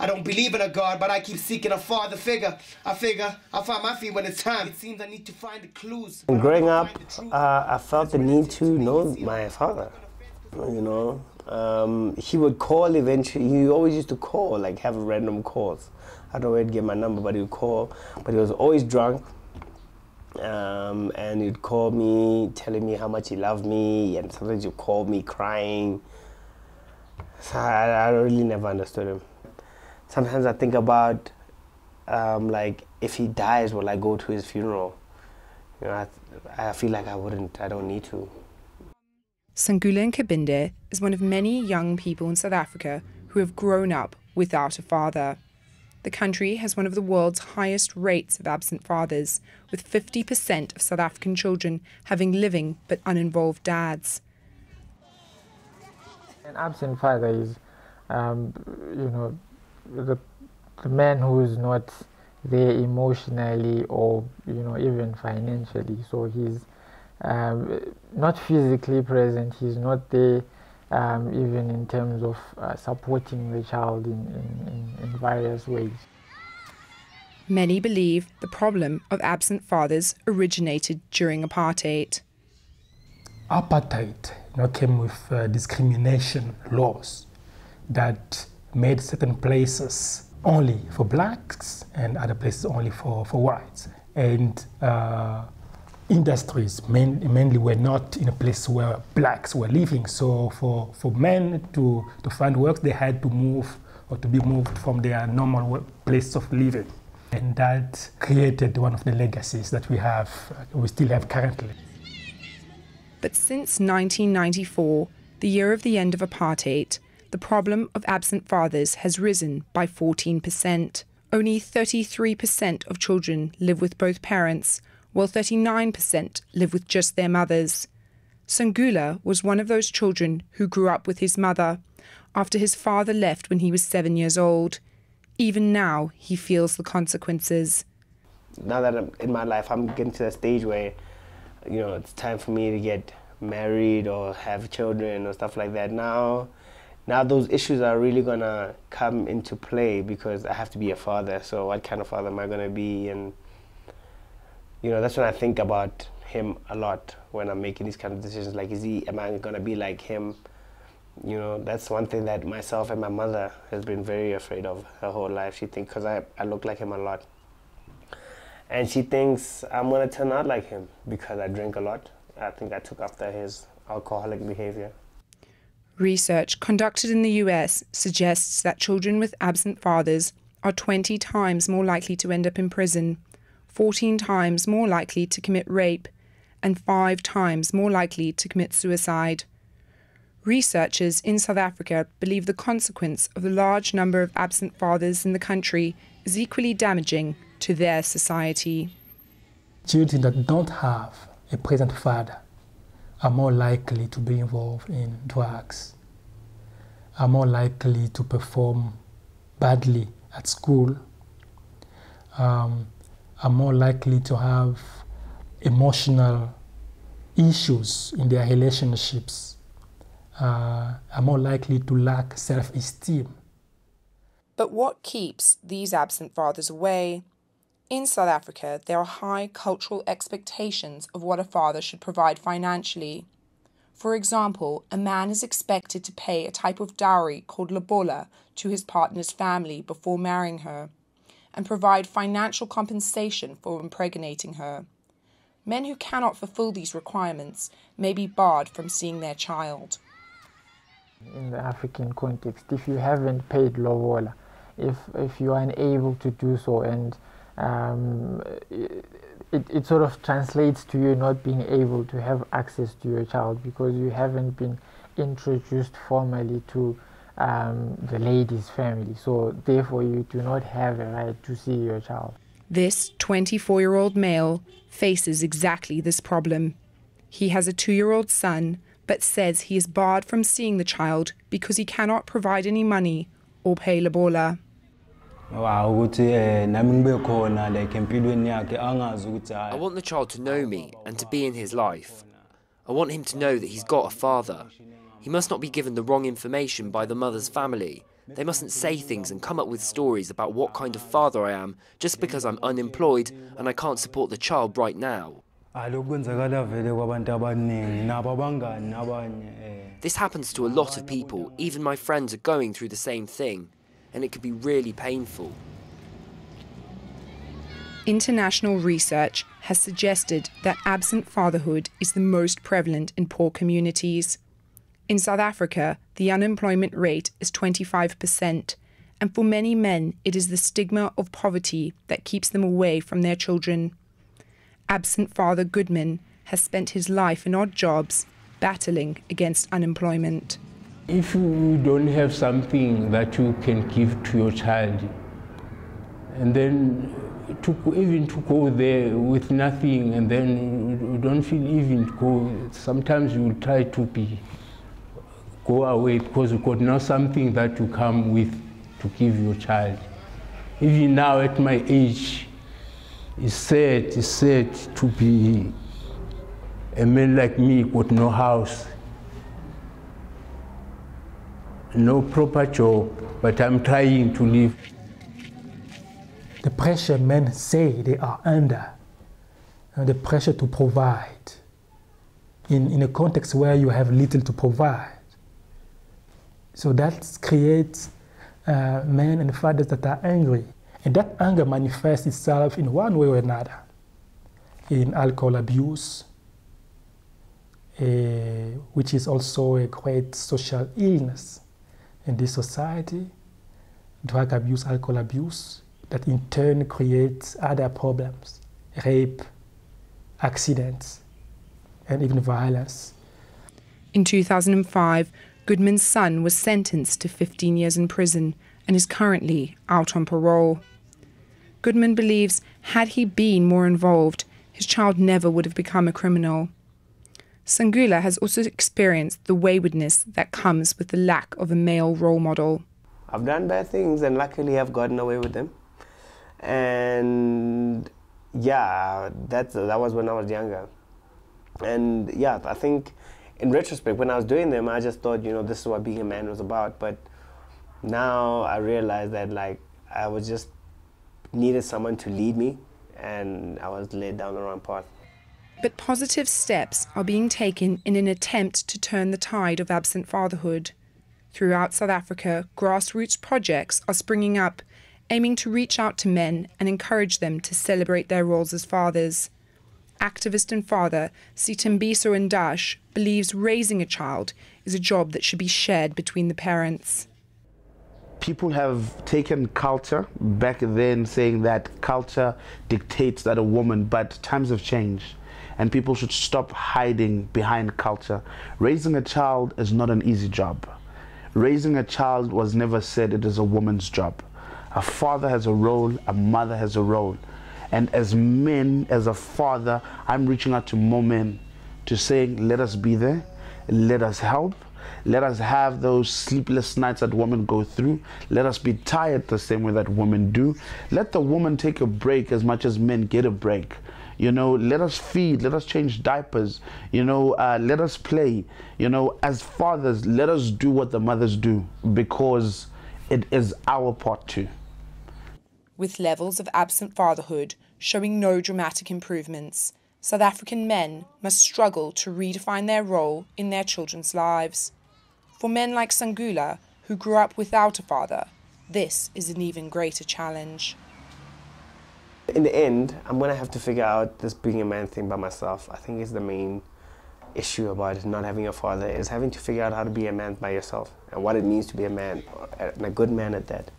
I don't believe in a God, but I keep seeking a father figure. I figure I'll find my feet when it's time. It seems I need to find the clues. Growing up, I felt the need to know my father, you know. He would call eventually. He always used to call, like have random calls. I don't know where he'd get my number, but he would call. But he was always drunk. And he'd call me, telling me how much he loved me, and sometimes he'd call me crying. So I really never understood him. Sometimes I think about, like, if he dies, will I go to his funeral? You know, I feel like I wouldn't, I don't need to. Sangula Nkabinde is one of many young people in South Africa who have grown up without a father. The country has one of the world's highest rates of absent fathers, with 50% of South African children having living but uninvolved dads. An absent father is, you know, the man who is not there emotionally or, you know, even financially. So he's not physically present, he's not there even in terms of supporting the child in various ways. Many believe the problem of absent fathers originated during apartheid. Apartheid, you know, came with discrimination laws that made certain places only for blacks and other places only for whites. And industries mainly were not in a place where blacks were living. So for men to find work, they had to move or to be moved from their normal place of living. And that created one of the legacies that we still have currently. But since 1994, the year of the end of apartheid, the problem of absent fathers has risen by 14%. Only 33% of children live with both parents, while 39% live with just their mothers. Sangula was one of those children who grew up with his mother after his father left when he was 7 years old. Even now, he feels the consequences. Now that I'm in my life, I'm getting to a stage where, you know, it's time for me to get married or have children or stuff like that. Now those issues are really gonna come into play because I have to be a father. So what kind of father am I gonna be? And you know, that's when I think about him a lot when I'm making these kind of decisions. Like, am I gonna be like him? You know, that's one thing that myself and my mother has been very afraid of her whole life. She thinks, because I look like him a lot. And she thinks I'm gonna turn out like him because I drink a lot. I think I took after his alcoholic behavior. Research conducted in the US suggests that children with absent fathers are 20 times more likely to end up in prison, 14 times more likely to commit rape, and 5 times more likely to commit suicide. Researchers in South Africa believe the consequence of the large number of absent fathers in the country is equally damaging to their society. Children that don't have a present father are more likely to be involved in drugs, are more likely to perform badly at school, are more likely to have emotional issues in their relationships, are more likely to lack self-esteem. But what keeps these absent fathers away? In South Africa, there are high cultural expectations of what a father should provide financially. For example, a man is expected to pay a type of dowry called lobola to his partner's family before marrying her, and provide financial compensation for impregnating her. Men who cannot fulfill these requirements may be barred from seeing their child. In the African context, if you haven't paid lobola, if you are unable to do so, and it sort of translates to you not being able to have access to your child because you haven't been introduced formally to the lady's family. So therefore you do not have a right to see your child. This 24-year-old male faces exactly this problem. He has a 2-year-old son, but says he is barred from seeing the child because he cannot provide any money or pay lobola. I want the child to know me and to be in his life. I want him to know that he's got a father. He must not be given the wrong information by the mother's family, They mustn't say things and come up with stories about what kind of father I am just because I'm unemployed and I can't support the child right now. This happens to a lot of people. Even my friends are going through the same thing, and it could be really painful. International research has suggested that absent fatherhood is the most prevalent in poor communities. In South Africa, the unemployment rate is 25%, and for many men, it is the stigma of poverty that keeps them away from their children. Absent father Goodman has spent his life in odd jobs, battling against unemployment. If you don't have something that you can give to your child, and then even to go there with nothing, and then you don't feel even to go, sometimes you try to go away because you got now something that you come with to give your child. Even now at my age, it's sad to be a man like me with no house, no proper job, but I'm trying to live. The pressure men say they are under, the pressure to provide, in a context where you have little to provide. So that creates men and fathers that are angry. And that anger manifests itself in one way or another, in alcohol abuse, which is also a great social illness in this society, drug abuse, alcohol abuse, that in turn creates other problems, rape, accidents, and even violence. In 2005, Goodman's son was sentenced to 15 years in prison and is currently out on parole. Goodman believes had he been more involved, his child never would have become a criminal. Sangula has also experienced the waywardness that comes with the lack of a male role model. I've done bad things and luckily I've gotten away with them. And yeah, that was when I was younger. And yeah, I think in retrospect, when I was doing them, I just thought, this is what being a man was about. But now I realize that I was just needed someone to lead me, and I was led down the wrong path. But positive steps are being taken in an attempt to turn the tide of absent fatherhood. Throughout South Africa, grassroots projects are springing up, aiming to reach out to men and encourage them to celebrate their roles as fathers. Activist and father Sitembiso Ndash believes raising a child is a job that should be shared between the parents. People have taken culture back then, saying that culture dictates that a woman, but times have changed and people should stop hiding behind culture. Raising a child is not an easy job. Raising a child was never said it is a woman's job. A father has a role, a mother has a role. And as men, as a father, I'm reaching out to more men to say, let us be there, let us help, let us have those sleepless nights that women go through, let us be tired the same way that women do. Let the woman take a break as much as men get a break. Let us feed, let us change diapers, let us play. As fathers, let us do what the mothers do, because it is our part too. With levels of absent fatherhood showing no dramatic improvements, South African men must struggle to redefine their role in their children's lives. For men like Sangula, who grew up without a father, this is an even greater challenge. In the end, I'm going to have to figure out this being a man thing by myself. I think it's the main issue about it, not having a father, is having to figure out how to be a man by yourself and what it means to be a man, and a good man at that.